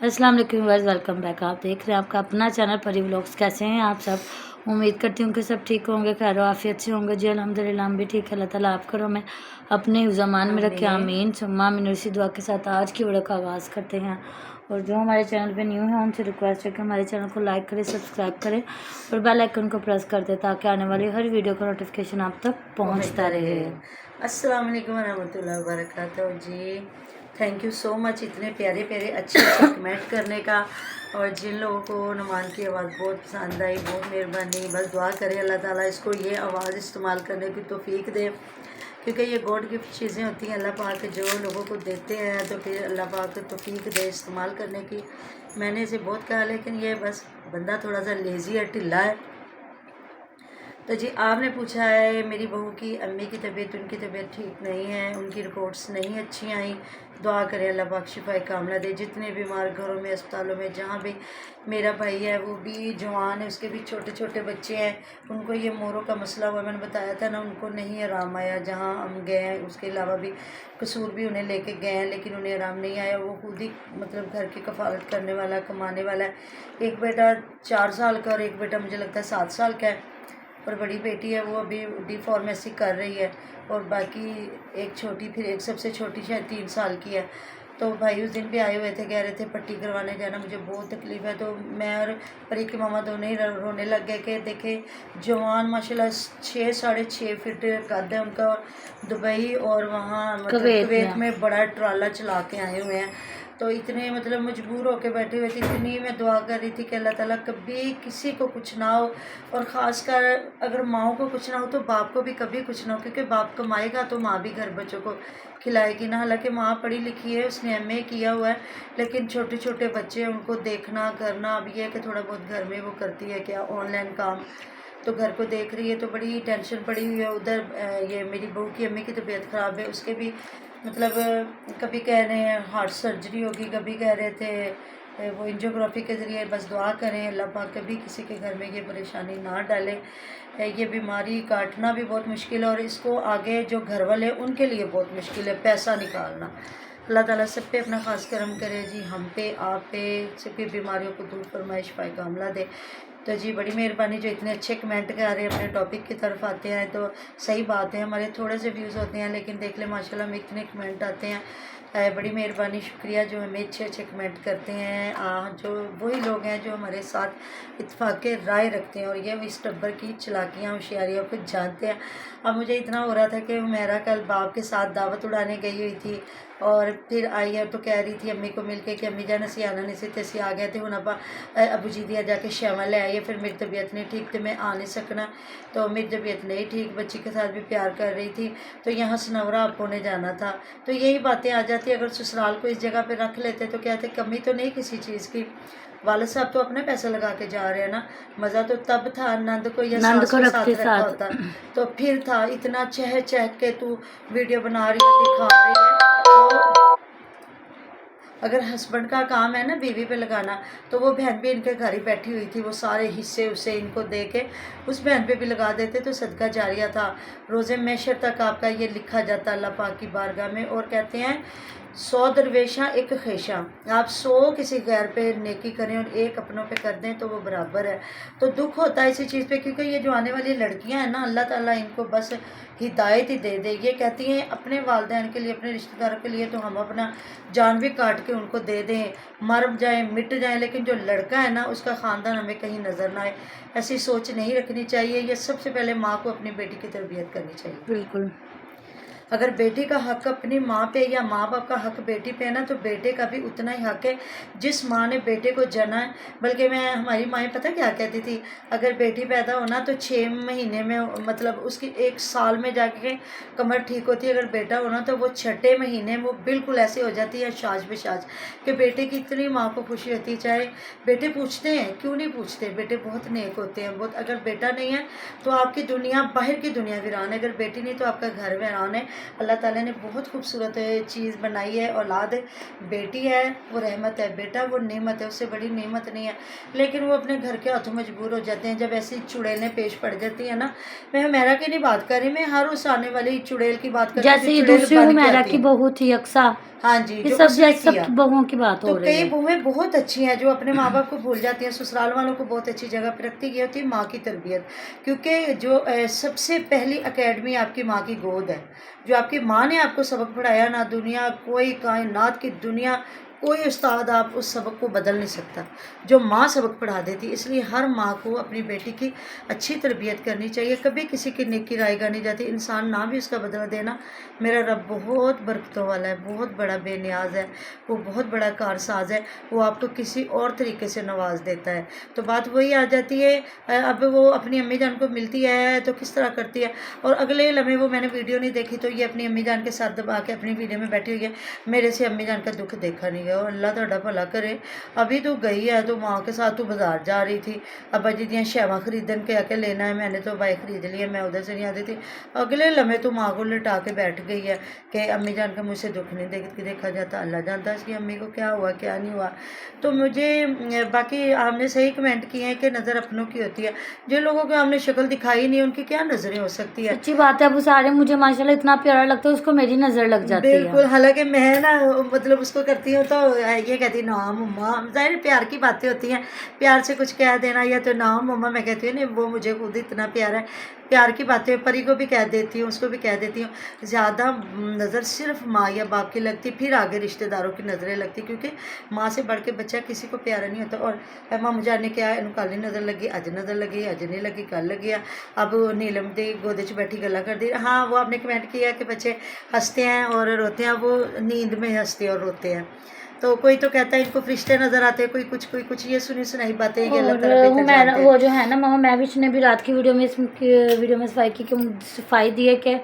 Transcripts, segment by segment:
अस्सलाम वालेकुम guys, welcome back. आप देख रहे हैं आपका अपना चैनल परी व्लॉग्स। कैसे हैं आप सब? उम्मीद करती हूँ कि सब ठीक होंगे, खैर आफियत से होंगे। जी अल्हम्दुलिल्लाह हम भी ठीक है। अल्लाह ताला आप करो में अपने ज़मान में रखे, आमीन सुम्मा आमीन। इसी दुआ के साथ आज की वीडियो का आगाज़ करते हैं। और जो हमारे चैनल पे न्यू है उनसे रिक्वेस्ट है कि हमारे चैनल को लाइक करें, सब्सक्राइब करें और बेल आइकन को प्रेस कर दें ताकि आने वाली हर वीडियो का नोटिफिकेशन आप तक पहुँचता रहे। अस्सलाम वालेकुम वरहमतुल्लाहि वबरकातुहू। जी थैंक यू सो मच इतने प्यारे प्यारे अच्छे अच्छे कमेंट करने का। और जिन लोगों को नुमान की आवाज़ बहुत पसंद आई, बहुत मेहरबानी। बस दुआ करें अल्लाह ताला इसको ये आवाज़ इस्तेमाल करने की तौफीक दे, क्योंकि ये गॉड गिफ्ट चीज़ें होती हैं। अल्लाह पाक जो लोगों को देते हैं तो फिर अल्लाह पाक तौफीक दे इस्तेमाल करने की। मैंने इसे बहुत कहा, लेकिन ये बस बंदा थोड़ा सा लेज़ी है, ढिला है। तो जी आपने पूछा है मेरी बहू की अम्मी की तबीयत, उनकी तबीयत ठीक नहीं है, उनकी रिपोर्ट्स नहीं अच्छी आई। दुआ करें अल्लाह पाक शिफाए कामला दे। जितने बीमार घरों में, अस्पतालों में, जहाँ भी मेरा भाई है वो भी जवान है, उसके भी छोटे छोटे बच्चे हैं, उनको ये मोरों का मसला हुआ। मैंने बताया था ना, उनको नहीं आराम आया। जहाँ हम गए हैं उसके अलावा भी कसूर भी उन्हें लेके गए हैं, लेकिन उन्हें आराम नहीं आया। वो खुद ही मतलब घर की कफालत करने वाला, कमाने वाला है। एक बेटा 4 साल का और एक बेटा मुझे लगता है 7 साल का है। और बड़ी बेटी है वो अभी डी फार्मेसी कर रही है, और बाकी एक छोटी, फिर एक सबसे छोटी शायद 3 साल की है। तो भाई उस दिन भी आए हुए थे, कह रहे थे पट्टी करवाने जाना, मुझे बहुत तकलीफ़ है। तो मैं और परी की मामा दोनों ही रोने लग गए कि देखे जवान माशाल्लाह 6 साढ़े 6 फीट कद है उनका, और दुबई और वहाँ मतलब कुवैत में बड़ा ट्राला चला के आए हुए हैं। तो इतने मतलब मजबूर होकर बैठे हुए थे। इतनी मैं दुआ कर रही थी कि अल्लाह ताला कभी किसी को कुछ ना हो, और ख़ासकर अगर माओ को कुछ ना हो तो बाप को भी कभी कुछ ना हो, क्योंकि बाप कमाएगा तो माँ भी घर बच्चों को खिलाएगी ना। हालांकि माँ पढ़ी लिखी है, उसने एमए किया हुआ है, लेकिन छोटे छोटे बच्चे हैं उनको देखना करना। अब ये है कि थोड़ा बहुत घर में वो करती है क्या ऑनलाइन काम, तो घर को देख रही है। तो बड़ी टेंशन पड़ी हुई है। उधर ये मेरी बहू की अम्मी की तबीयत ख़राब है, उसके भी मतलब कभी कह रहे हैं हार्ट सर्जरी होगी, कभी कह रहे थे वो एंजियोग्राफी के ज़रिए। बस दुआ करें अल्लाह पाक कभी किसी के घर में ये परेशानी ना डाले। ये बीमारी काटना भी बहुत मुश्किल है, और इसको आगे जो घर वाले उनके लिए बहुत मुश्किल है पैसा निकालना। अल्लाह ताला सब पे अपना ख़ास करम करे जी, हम पे आप पे सभी बीमारियों को दूर फरमाए, शिफाए कामला दे। तो जी बड़ी मेहरबानी जो इतने अच्छे कमेंट कर रहे हैं, अपने टॉपिक की तरफ आते हैं। तो सही बात है, हमारे थोड़े से व्यूज़ होते हैं, लेकिन देख ले माशाल्लाह में इतने कमेंट आते हैं। बड़ी मेहरबानी, शुक्रिया जो हमें अच्छे अच्छे कमेंट करते हैं। जो वही लोग हैं जो हमारे साथ इत्तेफाक राय रखते हैं, और ये इस टब्बर की चलाकियाँ होशियारियों को जानते हैं। अब मुझे इतना हो रहा था कि मेरा कल बाप के साथ दावत उड़ाने गई हुई थी, और फिर आई है तो कह रही थी अम्मी को मिलके कि अम्मी जान असी आना नहीं सी, ते असी आ गए थे, हुण आप अबू जी दिया जाके श्यामा ले आइए। फिर मेरी तबीयत नहीं ठीक, तो मैं आ नहीं सकना। तो मेरी तबीयत नहीं ठीक, बच्ची के साथ भी प्यार कर रही थी, तो यहाँ सनवरा आपको ने जाना था। तो यही बातें आ जाती। अगर ससुराल को इस जगह पे रख लेते तो कहते कमी तो नहीं किसी चीज़ की। वालिद साहब तो अपने पैसे लगा के जा रहे हैं ना, मज़ा तो तब था नंद को या सास को साथ रखा होता तो फिर था। इतना चह चह के तू वीडियो बना रही है, दिखा रही है। तो अगर हस्बैंड का काम है ना बीवी पे लगाना, तो वो बहन भी इनके घर ही बैठी हुई थी, वो सारे हिस्से उसे इनको दे के उस बहन पे भी लगा देते, तो सदका जारिया था। रोज़े मैशर तक आपका ये लिखा जाता अल्लाह पाक की बारगाह में। और कहते हैं 100 दरवेशा एक खेशा, आप 100 किसी गैर पे नेकी करें और एक अपनों पे कर दें तो वो बराबर है। तो दुख होता है इसी चीज़ पे, क्योंकि ये जो आने वाली लड़कियां हैं ना, अल्लाह ताला इनको बस हिदायत ही दे दे। ये कहती हैं अपने वालिदैन के लिए, अपने रिश्तेदारों के लिए तो हम अपना जान भी काट के उनको दे दें, मर जाएँ मिट जाएँ, लेकिन जो लड़का है ना उसका ख़ानदान हमें कहीं नज़र ना आए, ऐसी सोच नहीं रखनी चाहिए। ये सबसे पहले माँ को अपनी बेटी की तरबियत करनी चाहिए। बिल्कुल। अगर बेटी का हक अपनी माँ पे या माँ बाप का हक बेटी पे है ना, तो बेटे का भी उतना ही हक है जिस माँ ने बेटे को जना है। बल्कि मैं हमारी माँ पता क्या कहती थी, अगर बेटी पैदा होना तो 6 महीने में मतलब उसकी 1 साल में जाके कमर ठीक होती है। अगर बेटा होना तो वो 6ठे महीने वो बिल्कुल ऐसे हो जाती है शाज बेशाज, कि बेटे की इतनी माँ को खुशी होती है। चाहे बेटे पूछते हैं, क्यों नहीं पूछते, बेटे बहुत नेक होते हैं बहुत। अगर बेटा नहीं है तो आपकी दुनिया, बाहर की दुनिया वीरान है, अगर बेटी नहीं तो आपका घर वीरान है। اللہ تعالیٰ نے بہت خوبصورت چیز بنائی ہے. اولاد بیٹی ہے وہ رحمت ہے, بیٹا وہ نعمت ہے, اس سے بڑی نعمت نہیں ہے. لیکن وہ اپنے گھر کے ہاتھوں مجبور ہو جاتے ہیں جب ایسی چڑیلیں پیش پڑ جاتی ہیں نا. میں حمیرہ کی نہیں بات کر رہی, میں ہر اس آنے والی چڑیل کی بات کر رہی ہوں جیسے جو یہ چڑیل دوسری بن کے حمیرہ آتی کی ہے. بہو تھی اقصا, ہاں جی, یہ جو سب اس نے جیسے سب کیا. کی بہوؤں کی بات تو ہو رہی کئی ہے. بہویں بہت اچھی ہیں جو اپنے ماں باپ کو بھول جاتی ہیں, سسرال والوں کو بہت اچھی جگہ پہ رکھتی. یہ ہوتی ہے ماں کی تربیت, کیونکہ جو سب سے پہلی اکیڈمی آپ کی ماں کی گود ہے. جو آپ کی ماں نے آپ کو سبق پڑھایا نا, دنیا کوئی کائنات کی دنیا کوئی استاد آپ اس سبق کو بدل نہیں سکتا جو ماں سبق پڑھا دیتی. اس لیے ہر ماں کو اپنی بیٹی کی اچھی تربیت کرنی چاہیے. کبھی کسی کی نیکی رائے گا نہیں جاتی, انسان نہ بھی اس کا بدلہ دینا. میرا رب بہت برکتوں والا ہے, بہت بڑا بے نیاز ہے, وہ بہت بڑا کارساز ہے. وہ آپ کو کسی اور طریقے سے نواز دیتا ہے. تو بات وہی آ جاتی ہے, اب وہ اپنی امی جان کو ملتی ہے تو کس طرح کرتی ہے. اور اگلے لمحے وہ میں نے ویڈیو نہیں دیکھی تو یہ اپنی امی جان کے ساتھ دبا کے اپنی ویڈیو میں بیٹھی ہوئی ہے. میرے سے امی جان کا دکھ دیکھا نہیں گیا. اور اللہ تہاڈا بھلا کرے, ابھی تو گئی ہے تو ماں کے ساتھ تو بازار جا رہی تھی, ابا جی دیاں شیواں خریدن کے آ کے لینا ہے, میں نے تو بائی خرید لی ہے, میں ادھر سے نہیں آتی تھی. اگلے لمحے تو ماں کو لٹا کے بیٹھ گئی ہے کہ امی جان کا مجھ سے دکھ نہیں دیکھا جاتا. اللہ جانتا ہے اس کی امی کو کیا ہوا کیا نہیں ہوا. تو مجھے باقی آپ نے صحیح کمنٹ کیے ہیں کہ نظر اپنوں کی ہوتی ہے. جن لوگوں کو ہم نے شکل دکھائی نہیں ان کی کیا نظریں ہو سکتی ہے. سچی بات ہے, ابو سارے مجھے ماشاءاللہ اتنا پیارا لگتا ہے, اس کو میری نظر لگ جاتی ہے. بالکل, حالانکہ میں نا مطلب اس کو کرتی ہوں تو یہ کہتی نا مما, ظاہر پیار کی باتیں ہوتی ہیں, پیار سے کچھ کہہ دینا یا تو نا مما, میں کہتی ہوں نہیں وہ مجھے خود اتنا پیارا ہے. پیار کی باتیں پری کو بھی کہہ دیتی ہوں, اس کو بھی کہہ دیتی ہوں. زیادہ نظر صرف ماں یا باپ کی لگتی, پھر آگے رشتہ داروں کی نظریں لگتی, کیونکہ ماں سے بڑھ کے بچہ کسی کو پیارا نہیں ہوتا. اور ماں جان نے کیا انہوں کل نظر لگی, اج نظر لگی, اج نہیں لگی, کل لگی. اب نیلم دی گودے چ بیٹھی گلا کر دی. ہاں وہ آپ نے کمنٹ کیا کہ بچے ہنستے ہیں اور روتے ہیں, وہ نیند میں ہنستے اور روتے ہیں. تو کوئی تو کہتا ہے ان کو فرشتے نظر آتے ہیں, کوئی کچھ یہ سنی سنائی باتیں, یہ اللہ اور تعالیٰ بہتر جانتے ہیں. وہ جو ہے نا ماما مہوش نے بھی رات کی ویڈیو میں صفائی کی کہ صفائی دی ہے کہ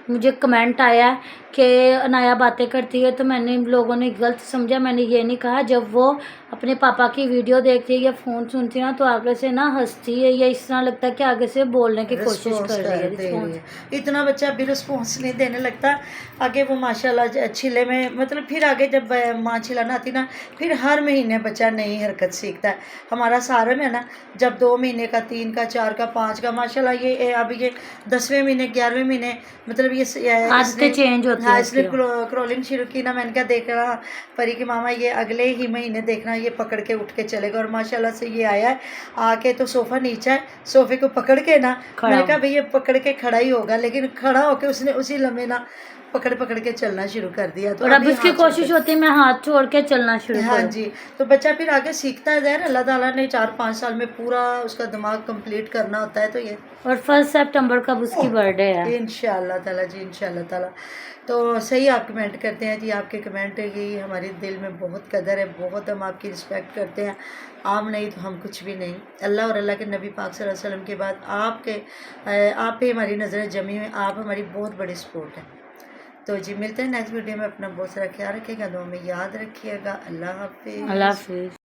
مجھے کمنٹ آیا کہ انایا باتیں کرتی ہے, تو میں نے لوگوں نے غلط سمجھا. میں نے یہ نہیں کہا, جب وہ اپنے پاپا کی ویڈیو دیکھتی ہے یا فون سنتی ہے نا تو آگے سے نا ہنستی ہے, یا اس طرح لگتا ہے کہ آگے سے بولنے کی کوشش رسپانس کر رہی ہے. دے رہی ہے. اتنا بچہ بھی رسپانس نہیں دینے لگتا. آگے وہ ماشاءاللہ چھلے میں مطلب پھر آگے جب ماں چھلانا آتی نا, پھر ہر مہینے بچہ نئی حرکت سیکھتا ہے. ہمارا سارم ہے نا, جب 2 مہینے کا, 3 کا, 4 کا, 5 کا, ماشاءاللہ یہ اب یہ 10ویں مہینے 11ویں مہینے مطلب یہ عادتیں چینج ہوتی ہیں اس اس نے کی. کرولنگ شروع کی نا. میں نے کہا دیکھنا پری کی ماما, یہ اگلے ہی مہینے دیکھنا یہ پکڑ کے اٹھ کے چلے گا. اور ماشاءاللہ سے یہ آیا ہے, آ کے تو صوفہ نیچا ہے, صوفے کو پکڑ کے نا, میں نے کہا بھئی یہ پکڑ کے کھڑا ہی ہوگا, لیکن کھڑا ہو کے اس نے اسی لمحے نا پکڑ کے چلنا شروع کر دیا. تو اور اب ابھی اس کی کوشش ہوتی ہے میں ہاتھ چھوڑ کے چلنا شروع ہاں کروں. جی, تو بچہ پھر آگے سیکھتا ہے. ظاہر اللہ تعالیٰ نے 4-5 سال میں پورا اس کا دماغ کمپلیٹ کرنا ہوتا ہے. تو یہ اور 1 سپٹمبر کا اس کی برتھ ڈے ہے. انشاءاللہ تعالیٰ جی, انشاءاللہ تعالیٰ. تو صحیح آپ کمنٹ کرتے ہیں جی, آپ کے کمنٹ کی ہماری دل میں بہت قدر ہے, بہت ہم آپ کی رسپیکٹ کرتے ہیں. آپ نہیں تو ہم کچھ بھی نہیں. اللہ اور اللہ کے نبی پاک صلی اللہ علیہ وسلم کے بعد آپ پہ ہماری نظریں جمی ہوئی, آپ ہماری بہت بڑی سپورٹ ہے. تو جی ملتے ہیں نیکسٹ ویڈیو میں. اپنا بہت سارا خیال رکھیے گا, دعا میں یاد رکھیے گا. اللہ حافظ. اللہ حافظ.